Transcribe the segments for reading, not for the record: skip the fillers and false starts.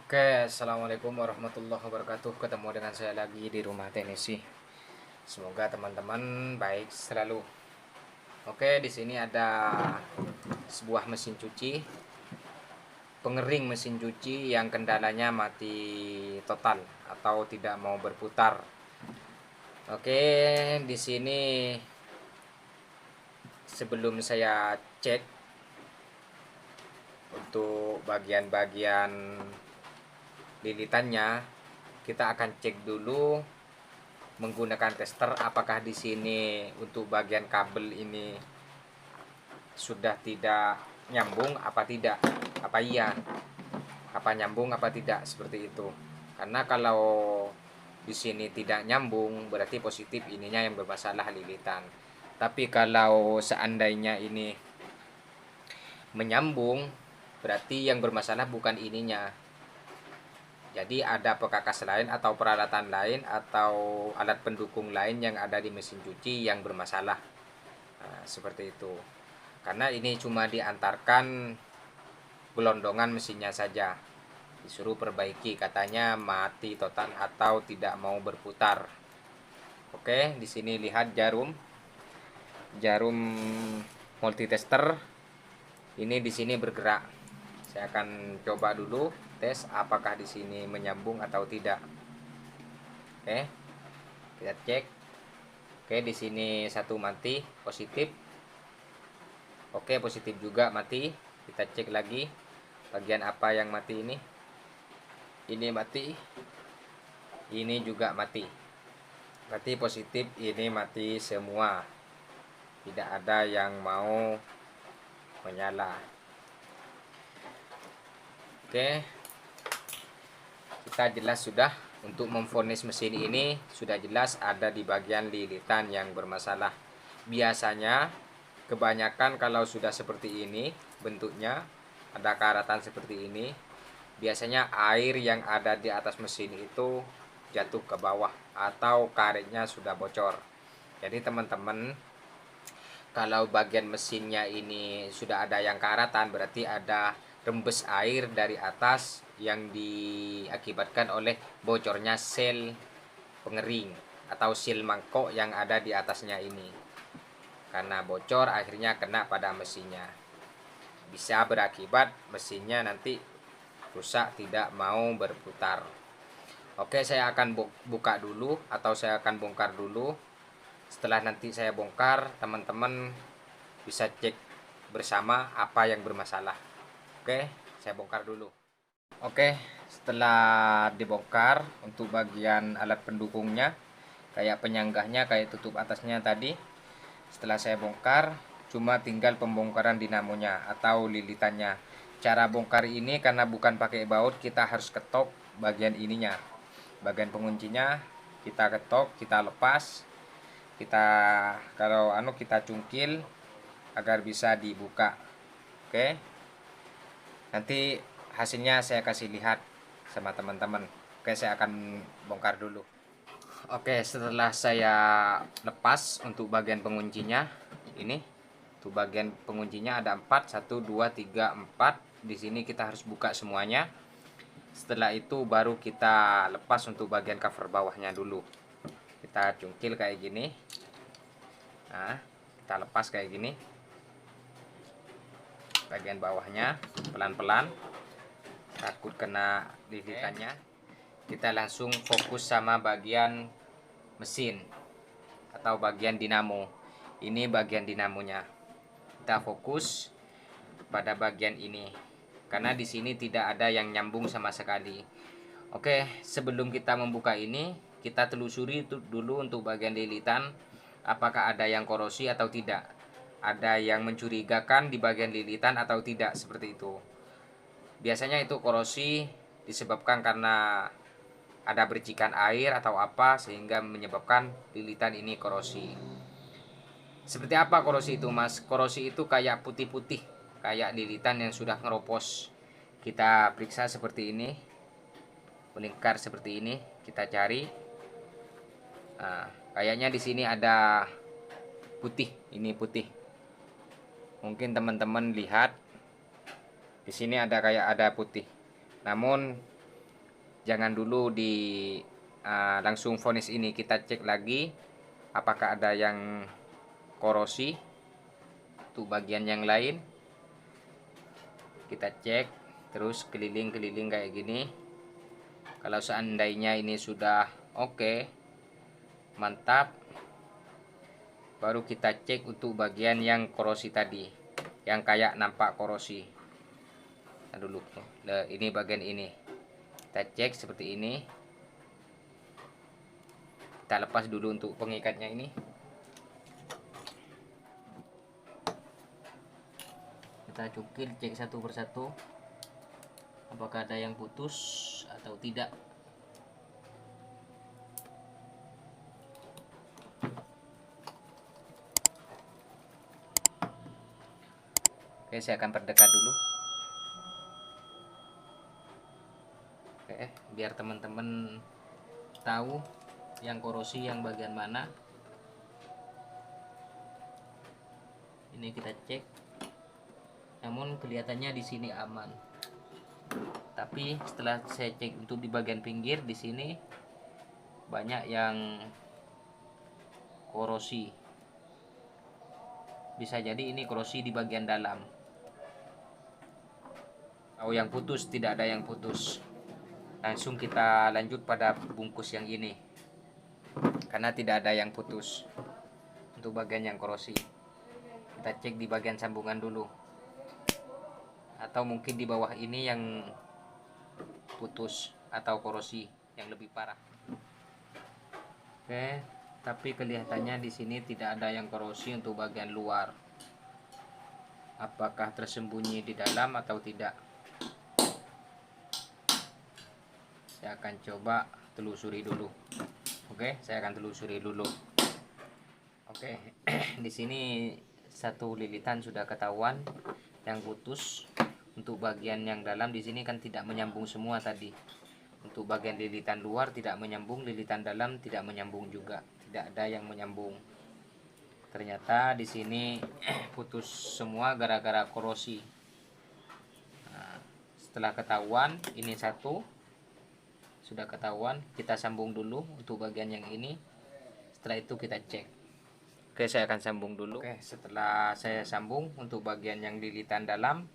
Oke, assalamualaikum warahmatullahi wabarakatuh. Ketemu dengan saya lagi di rumah teknisi. Semoga teman-teman baik selalu. Oke, di sini ada sebuah mesin cuci, pengering mesin cuci yang kendalanya mati total atau tidak mau berputar. Oke, di sini sebelum saya cek untuk bagian-bagian lilitannya, kita akan cek dulu menggunakan tester apakah di sini untuk bagian kabel ini sudah tidak nyambung apa tidak, apa iya, apa nyambung apa tidak, seperti itu. Karena kalau di sini tidak nyambung berarti positif ininya yang bermasalah lilitan. Tapi kalau seandainya ini menyambung berarti yang bermasalah bukan ininya. Jadi ada pekakas lain atau peralatan lain atau alat pendukung lain yang ada di mesin cuci yang bermasalah. Nah, seperti itu. Karena ini cuma diantarkan gelondongan mesinnya saja. Disuruh perbaiki, katanya mati total atau tidak mau berputar. Oke, di sini lihat jarum multitester. Ini di sini bergerak. Saya akan coba dulu tes apakah di sini menyambung atau tidak. Oke, kita cek. Oke, di sini satu mati positif. Oke, positif juga mati. Kita cek lagi bagian apa yang mati ini. Ini mati. Ini juga mati. Berarti positif ini mati semua. Tidak ada yang mau menyala. Oke, kita jelas sudah untuk memvonis mesin ini sudah jelas ada di bagian lilitan yang bermasalah. Biasanya kebanyakan kalau sudah seperti ini bentuknya, ada karatan seperti ini, biasanya air yang ada di atas mesin itu jatuh ke bawah atau karetnya sudah bocor. Jadi teman-teman, kalau bagian mesinnya ini sudah ada yang karatan berarti ada rembes air dari atas yang diakibatkan oleh bocornya sel pengering atau sel mangkok yang ada di atasnya ini. Karena bocor akhirnya kena pada mesinnya. Bisa berakibat mesinnya nanti rusak, tidak mau berputar. Oke, saya akan buka dulu atau saya akan bongkar dulu. Setelah nanti saya bongkar, teman-teman bisa cek bersama apa yang bermasalah. Oke, saya bongkar dulu. Oke, setelah dibongkar untuk bagian alat pendukungnya, kayak penyanggahnya, kayak tutup atasnya tadi, setelah saya bongkar, cuma tinggal pembongkaran dinamonya atau lilitannya. Cara bongkar ini karena bukan pakai baut, kita harus ketok bagian ininya. Bagian penguncinya kita ketok, kita lepas. Kita kita cungkil agar bisa dibuka. Oke. Nanti hasilnya saya kasih lihat sama teman-teman. Oke, saya akan bongkar dulu. Oke, setelah saya lepas untuk bagian penguncinya, ini tuh bagian penguncinya ada 4, 1, 2, 3, 4. Di sini kita harus buka semuanya. Setelah itu baru kita lepas untuk bagian cover bawahnya dulu. Kita cungkil kayak gini. Nah, kita lepas kayak gini. Bagian bawahnya pelan-pelan, takut kena lilitannya. Kita langsung fokus sama bagian mesin atau bagian dinamo. Ini bagian dinamonya. Kita fokus pada bagian ini karena di sini tidak ada yang nyambung sama sekali. Oke, sebelum kita membuka ini, kita telusuri dulu untuk bagian lilitan apakah ada yang korosi atau tidak. Ada yang mencurigakan di bagian lilitan atau tidak, seperti itu. Biasanya itu korosi disebabkan karena ada percikan air atau apa sehingga menyebabkan lilitan ini korosi. Seperti apa korosi itu, Mas? Korosi itu kayak putih-putih, kayak lilitan yang sudah ngeropos. Kita periksa seperti ini, melingkar seperti ini, kita cari. Nah, kayaknya di sini ada putih, ini putih. Mungkin teman-teman lihat di sini ada kayak ada putih. Namun jangan dulu langsung vonis ini, kita cek lagi apakah ada yang korosi. Untuk bagian yang lain kita cek terus keliling-keliling kayak gini. Kalau seandainya ini sudah oke, mantap, baru kita cek untuk bagian yang korosi tadi, yang kayak nampak korosi. Nah, dulu ini bagian ini kita cek seperti ini. Kita lepas dulu untuk pengikatnya ini. Kita cukil, cek satu persatu apakah ada yang putus atau tidak. Oke, saya akan perdekat dulu. Oke, biar teman-teman tahu yang korosi yang bagian mana. Ini kita cek, namun kelihatannya di sini aman. Tapi setelah saya cek untuk di bagian pinggir, di sini banyak yang korosi. Bisa jadi ini korosi di bagian dalam. Oh, yang putus, tidak ada yang putus. Langsung kita lanjut pada bungkus yang ini, karena tidak ada yang putus. Untuk bagian yang korosi, kita cek di bagian sambungan dulu, atau mungkin di bawah ini yang putus atau korosi yang lebih parah. Oke, tapi kelihatannya di sini tidak ada yang korosi untuk bagian luar. Apakah tersembunyi di dalam atau tidak? Saya akan coba telusuri dulu. Oke, saya akan telusuri dulu. Oke, di sini satu lilitan sudah ketahuan yang putus. Untuk bagian yang dalam di sini kan tidak menyambung semua tadi. Untuk bagian lilitan luar tidak menyambung, lilitan dalam tidak menyambung juga. Tidak ada yang menyambung. Ternyata di sini putus semua gara-gara korosi. Nah, setelah ketahuan ini satu sudah ketahuan, kita sambung dulu untuk bagian yang ini. Setelah itu kita cek. Oke, saya akan sambung dulu. Oke, setelah saya sambung untuk bagian yang lilitan dalam,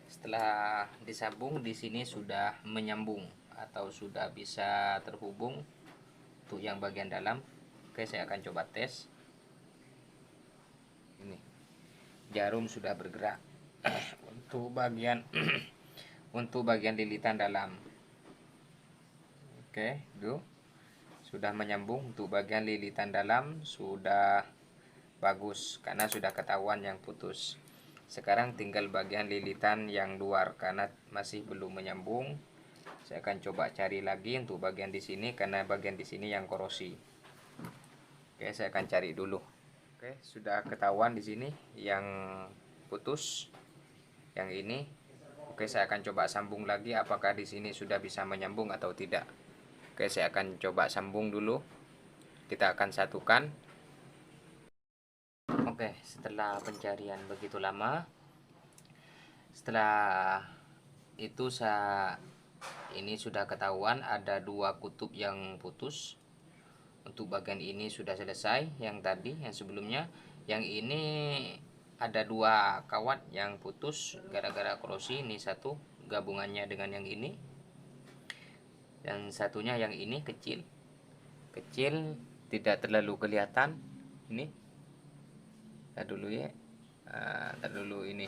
setelah disambung di sini sudah menyambung atau sudah bisa terhubung untuk yang bagian dalam. Oke, saya akan coba tes. Ini jarum sudah bergerak untuk bagian untuk bagian lilitan dalam. Oke, itu sudah menyambung. Untuk bagian lilitan dalam sudah bagus karena sudah ketahuan yang putus. Sekarang tinggal bagian lilitan yang luar karena masih belum menyambung. Saya akan coba cari lagi untuk bagian di sini karena bagian di sini yang korosi. Oke, saya akan cari dulu. Oke, sudah ketahuan di sini yang putus. Yang ini. Oke, saya akan coba sambung lagi apakah di sini sudah bisa menyambung atau tidak. Oke, saya akan coba sambung dulu. Kita akan satukan. Oke, setelah pencarian begitu lama, setelah itu ini sudah ketahuan ada dua kutub yang putus. Untuk bagian ini sudah selesai, yang tadi, yang sebelumnya. Yang ini ada dua kawat yang putus gara-gara korosi. Ini satu gabungannya dengan yang ini. Dan satunya yang ini kecil tidak terlalu kelihatan. Ini kita dulu ya, kita dulu ini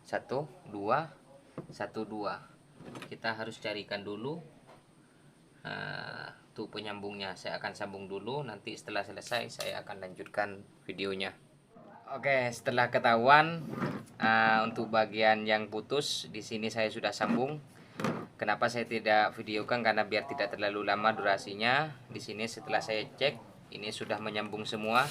satu dua, kita harus carikan dulu untuk penyambungnya. Saya akan sambung dulu, nanti setelah selesai saya akan lanjutkan videonya. Oke, setelah ketahuan untuk bagian yang putus di sini saya sudah sambung. Kenapa saya tidak videokan? Karena biar tidak terlalu lama durasinya. Di sini setelah saya cek, ini sudah menyambung semua.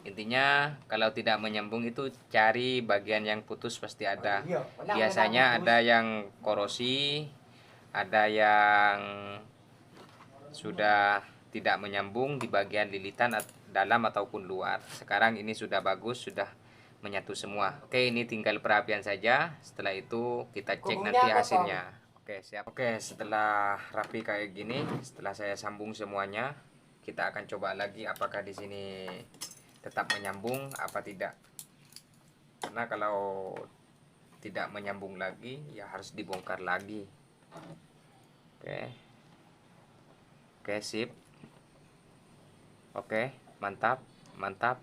Intinya kalau tidak menyambung itu cari bagian yang putus pasti ada. Biasanya ada yang korosi, ada yang sudah tidak menyambung di bagian lilitan dalam ataupun luar. Sekarang ini sudah bagus, sudah menyatu semua. Oke, ini tinggal perapian saja. Setelah itu kita cek nanti hasilnya. Oke, siap. Oke, setelah rapi kayak gini, setelah saya sambung semuanya, kita akan coba lagi apakah di sini tetap menyambung apa tidak. Karena kalau tidak menyambung lagi, ya harus dibongkar lagi. Oke. Oke, sip. Oke, mantap, mantap.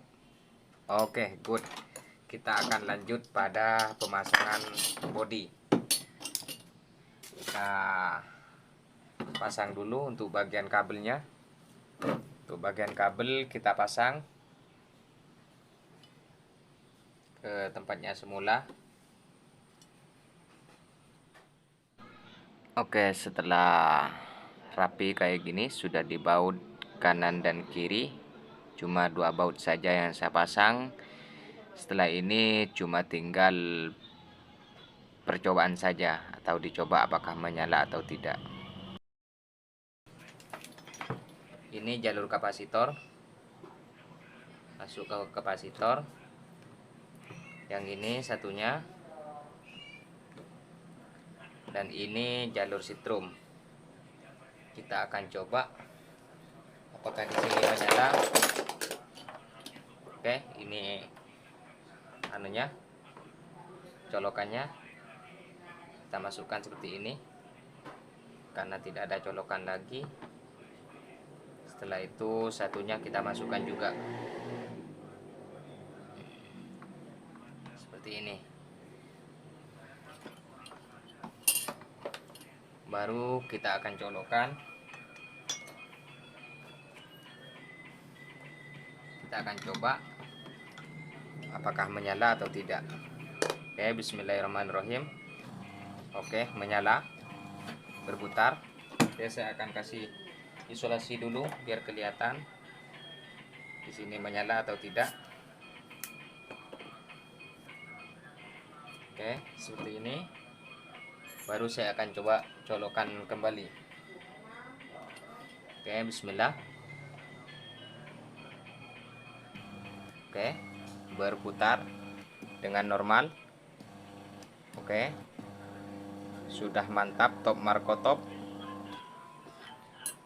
Oke, good. Kita akan lanjut pada pemasangan bodi. Kita pasang dulu untuk bagian kabelnya. Untuk bagian kabel kita pasang ke tempatnya semula. Oke, setelah rapi kayak gini, sudah dibaut kanan dan kiri. Cuma 2 baut saja yang saya pasang. Setelah ini cuma tinggal percobaan saja, atau dicoba apakah menyala atau tidak. Ini jalur kapasitor, masuk ke kapasitor. Yang ini satunya, dan ini jalur sitrum. Kita akan coba apakah di sini menyala. Oke, ini anunya, colokannya kita masukkan seperti ini karena tidak ada colokan lagi. Setelah itu satunya kita masukkan juga seperti ini. Baru kita akan colokkan. Kita akan coba apakah menyala atau tidak. Oke, bismillahirrahmanirrahim. Oke, menyala, berputar. Oke, saya akan kasih isolasi dulu biar kelihatan di sini menyala atau tidak. Oke, seperti ini. Baru saya akan coba colokan kembali. Oke, bismillah. Oke, berputar dengan normal. Oke, sudah mantap, top markotop.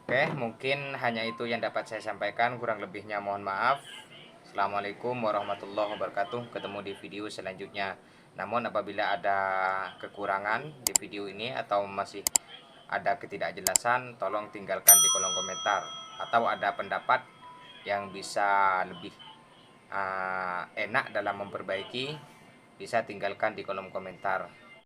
Oke, mungkin hanya itu yang dapat saya sampaikan, kurang lebihnya mohon maaf. Assalamualaikum warahmatullahi wabarakatuh. Ketemu di video selanjutnya. Namun apabila ada kekurangan di video ini atau masih ada ketidakjelasan, tolong tinggalkan di kolom komentar. Atau ada pendapat yang bisa lebih enak dalam memperbaiki, bisa tinggalkan di kolom komentar.